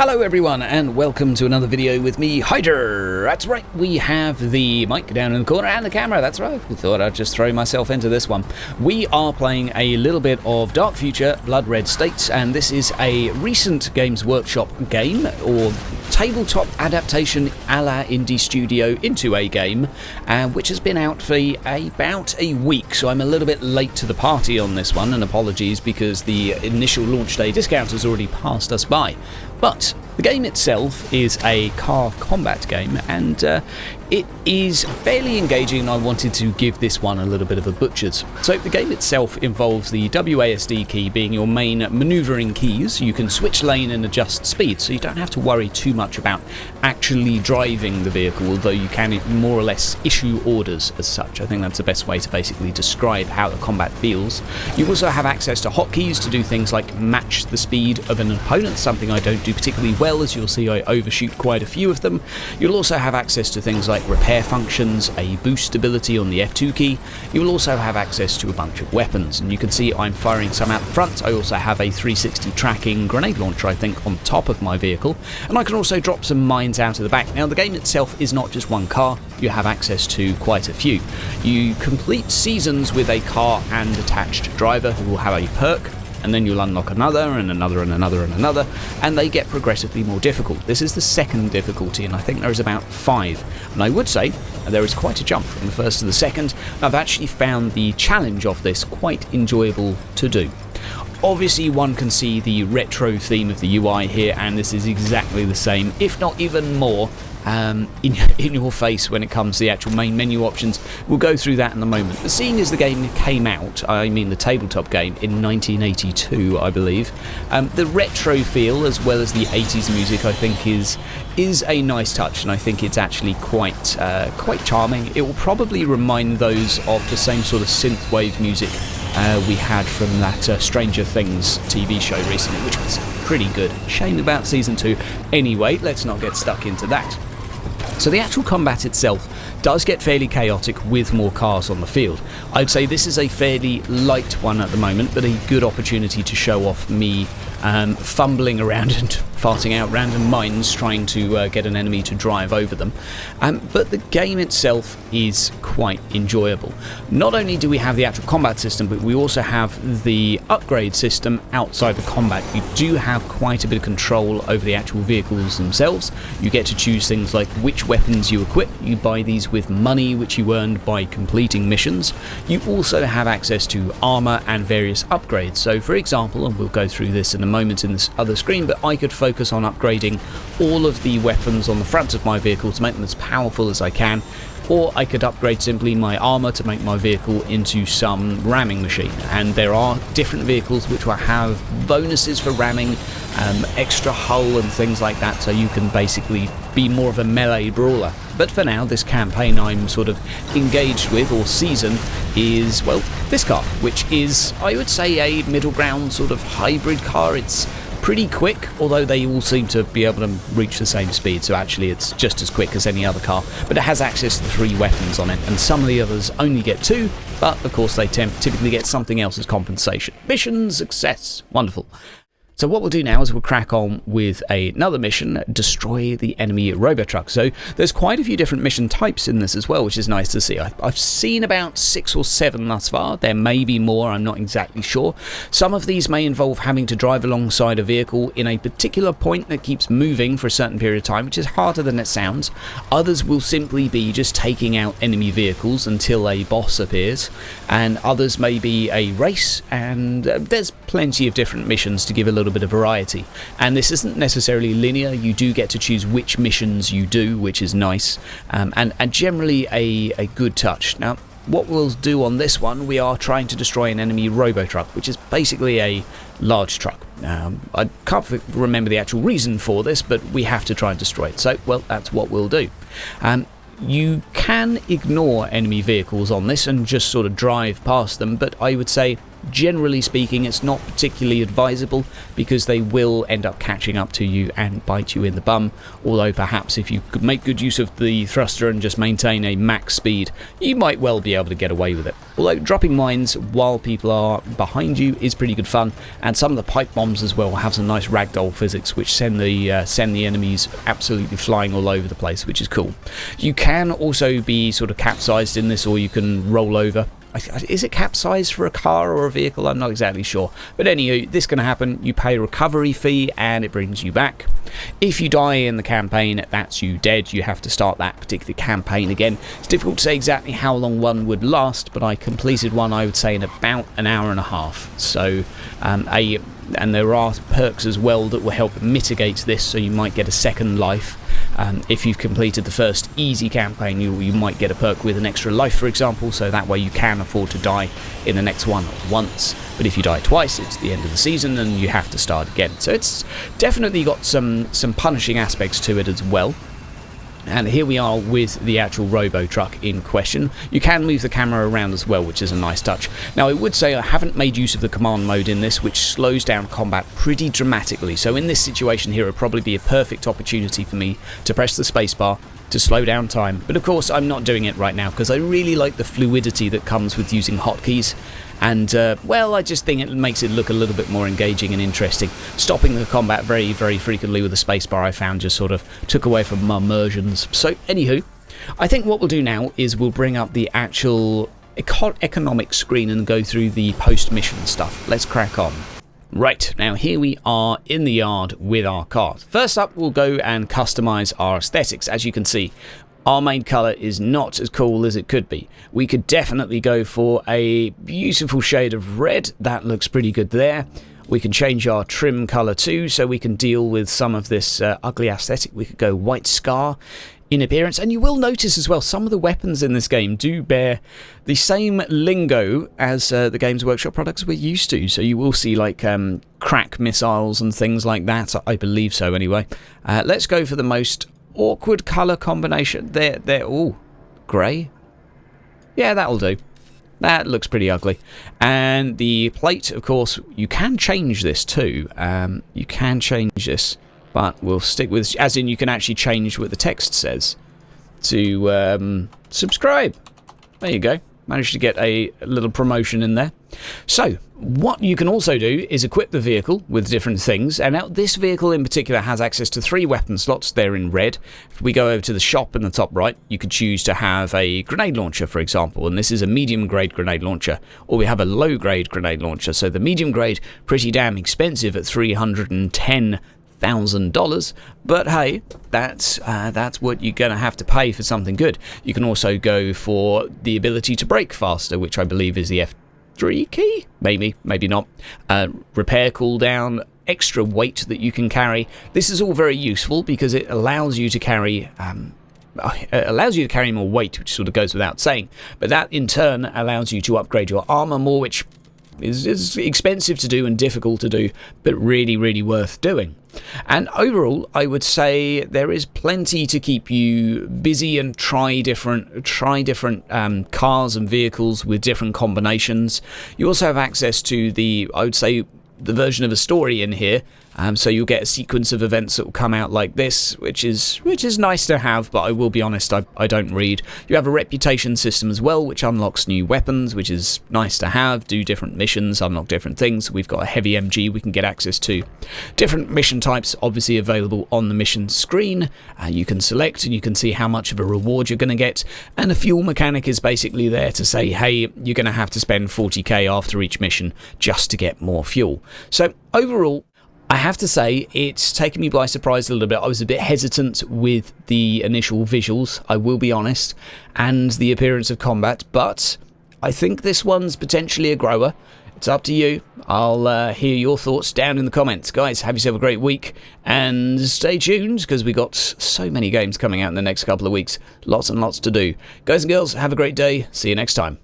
Hello everyone and welcome to another video with me, Hyder. That's right, we have the mic down in the corner and the camera, that's right. I thought I'd just throw myself into this one. We are playing a little bit of Dark Future Blood Red States, and this is a recent Games Workshop game, or tabletop adaptation a la indie studio into a game, which has been out for about a week, so I'm a little bit late to the party on this one, and apologies because the initial launch day discount has already passed us by. But the game itself is a car combat game, and it is fairly engaging, and I wanted to give this one a little bit of a butcher's. So the game itself involves the WASD key being your main manoeuvring keys. You can switch lane and adjust speed, so you don't have to worry too much about actually driving the vehicle, although you can more or less issue orders as such. I think that's the best way to basically describe how the combat feels. You also have access to hotkeys to do things like match the speed of an opponent, something I don't do particularly well, as you'll see I overshoot quite a few of them. You'll also have access to things like repair functions, a boost ability on the F2 key. You will also have access to a bunch of weapons, and you can see I'm firing some out the front. I also have a 360 tracking grenade launcher, I think, on top of my vehicle, and I can also drop some mines out of the back. Now the game itself is not just one car, you have access to quite a few. You complete seasons with a car and attached driver who will have a perk, and then you'll unlock another and another and another and another, and they get progressively more difficult. This is the second difficulty, and I think there is about 5. And I would say there is quite a jump from the first to the second. I've actually found the challenge of this quite enjoyable to do. Obviously one can see the retro theme of the UI here, and this is exactly the same, if not even more, in your face when it comes to the actual main menu options. We'll go through that in a moment. But seeing as the game came out, I mean the tabletop game, in 1982, I believe, the retro feel as well as the 80s music I think is a nice touch, and I think it's actually quite charming. It will probably remind those of the same sort of synthwave music we had from that Stranger Things TV show recently, which was pretty good. Shame about season 2. Anyway, let's not get stuck into that. So the actual combat itself does get fairly chaotic with more cars on the field. I'd say this is a fairly light one at the moment, but a good opportunity to show off me fumbling around and farting out random mines trying to get an enemy to drive over them. But the game itself is quite enjoyable. Not only do we have the actual combat system, but we also have the upgrade system outside the combat. You do have quite a bit of control over the actual vehicles themselves. You get to choose things like which weapons you equip. You buy these with money, which you earned by completing missions. You also have access to armor and various upgrades. So for example, and we'll go through this in a moment in this other screen, but I could focus on upgrading all of the weapons on the front of my vehicle to make them as powerful as I can, or I could upgrade simply my armor to make my vehicle into some ramming machine. And there are different vehicles which will have bonuses for ramming, extra hull and things like that, so you can basically be more of a melee brawler. But for now, this campaign I'm sort of engaged with, or season, is, well, this car, which is, I would say, a middle ground sort of hybrid car. It's pretty quick, although they all seem to be able to reach the same speed, so actually it's just as quick as any other car, but it has access to 3 weapons on it, and some of the others only get 2, but of course they typically get something else as compensation. Mission success. Wonderful. So what we'll do now is we'll crack on with another mission, destroy the enemy Robotruck. So there's quite a few different mission types in this as well, which is nice to see. I've seen about 6 or 7 thus far. There may be more, I'm not exactly sure. Some of these may involve having to drive alongside a vehicle in a particular point that keeps moving for a certain period of time, which is harder than it sounds. Others will simply be just taking out enemy vehicles until a boss appears, and others may be a race, and there's plenty of different missions to give a little bit of variety. And this isn't necessarily linear. You do get to choose which missions you do, which is nice, and generally a good touch. Now what we'll do on this one, we are trying to destroy an enemy Robotruck, which is basically a large truck. I can't remember the actual reason for this, but we have to try and destroy it, so well, that's what we'll do. You can ignore enemy vehicles on this and just sort of drive past them, but I would say generally speaking, it's not particularly advisable because they will end up catching up to you and bite you in the bum. Although perhaps if you could make good use of the thruster and just maintain a max speed, you might well be able to get away with it. Although dropping mines while people are behind you is pretty good fun, and some of the pipe bombs as well have some nice ragdoll physics which send the enemies absolutely flying all over the place, which is cool. You can also be sort of capsized in this, or you can roll over. Is it capsized for a car or a vehicle? I'm not exactly sure. But anyway, this can happen. You pay a recovery fee and it brings you back. If you die in the campaign, that's you dead. You have to start that particular campaign again. It's difficult to say exactly how long one would last, but I completed one, I would say, in about an hour and a half. So, and there are perks as well that will help mitigate this, so you might get a second life. If you've completed the first easy campaign, you might get a perk with an extra life, for example, so that way you can afford to die in the next one once. But if you die twice, it's the end of the season and you have to start again. So it's definitely got some punishing aspects to it as well. And here we are with the actual robo truck in question. You can move the camera around as well, which is a nice touch. Now, I would say I haven't made use of the command mode in this, which slows down combat pretty dramatically. So in this situation here, it would probably be a perfect opportunity for me to press the spacebar to slow down time. But of course, I'm not doing it right now because I really like the fluidity that comes with using hotkeys. And, well, I just think it makes it look a little bit more engaging and interesting. Stopping the combat very, very frequently with the spacebar, I found, just sort of took away from my immersions. So, anywho, I think what we'll do now is we'll bring up the actual economic screen and go through the post-mission stuff. Let's crack on. Right, now here we are in the yard with our car. First up, we'll go and customize our aesthetics. As you can see, our main colour is not as cool as it could be. We could definitely go for a beautiful shade of red. That looks pretty good there. We can change our trim colour too, so we can deal with some of this ugly aesthetic. We could go white scar in appearance. And you will notice as well, some of the weapons in this game do bear the same lingo as the Games Workshop products we're used to. So you will see like crack missiles and things like that. I believe so anyway. Let's go for the most awkward colour combination. They're all grey. Yeah, that'll do. That looks pretty ugly. And the plate, of course, you can change this too. You can change this, but we'll stick with, as in you can actually change what the text says to subscribe. There you go. Managed to get a little promotion in there. So, what you can also do is equip the vehicle with different things, and now this vehicle in particular has access to 3 weapon slots. They're in red. If we go over to the shop in the top right, you could choose to have a grenade launcher, for example, and this is a medium grade grenade launcher, or we have a low grade grenade launcher. So the medium grade, pretty damn expensive at $310,000, but hey, that's what you're gonna have to pay for something good. You can also go for the ability to brake faster, which I believe is the F3 key, maybe not. Repair cooldown, extra weight that you can carry. This is all very useful because it allows you to carry more weight, which sort of goes without saying, but that in turn allows you to upgrade your armor more, which is expensive to do and difficult to do, but really, really worth doing. And overall, I would say there is plenty to keep you busy and try different cars and vehicles with different combinations. You also have access to I would say, the version of a story in here. So you'll get a sequence of events that will come out like this, which is nice to have, but I will be honest, I don't read. You have a reputation system as well, which unlocks new weapons, which is nice to have, do different missions, unlock different things. We've got a heavy MG we can get access to. Different mission types obviously available on the mission screen. You can select and you can see how much of a reward you're going to get, and a fuel mechanic is basically there to say, hey, you're going to have to spend 40k after each mission just to get more fuel. So overall, I have to say, it's taken me by surprise a little bit. I was a bit hesitant with the initial visuals, I will be honest, and the appearance of combat, but I think this one's potentially a grower. It's up to you. I'll hear your thoughts down in the comments. Guys, have yourself a great week, and stay tuned, because we got so many games coming out in the next couple of weeks. Lots and lots to do. Guys and girls, have a great day. See you next time.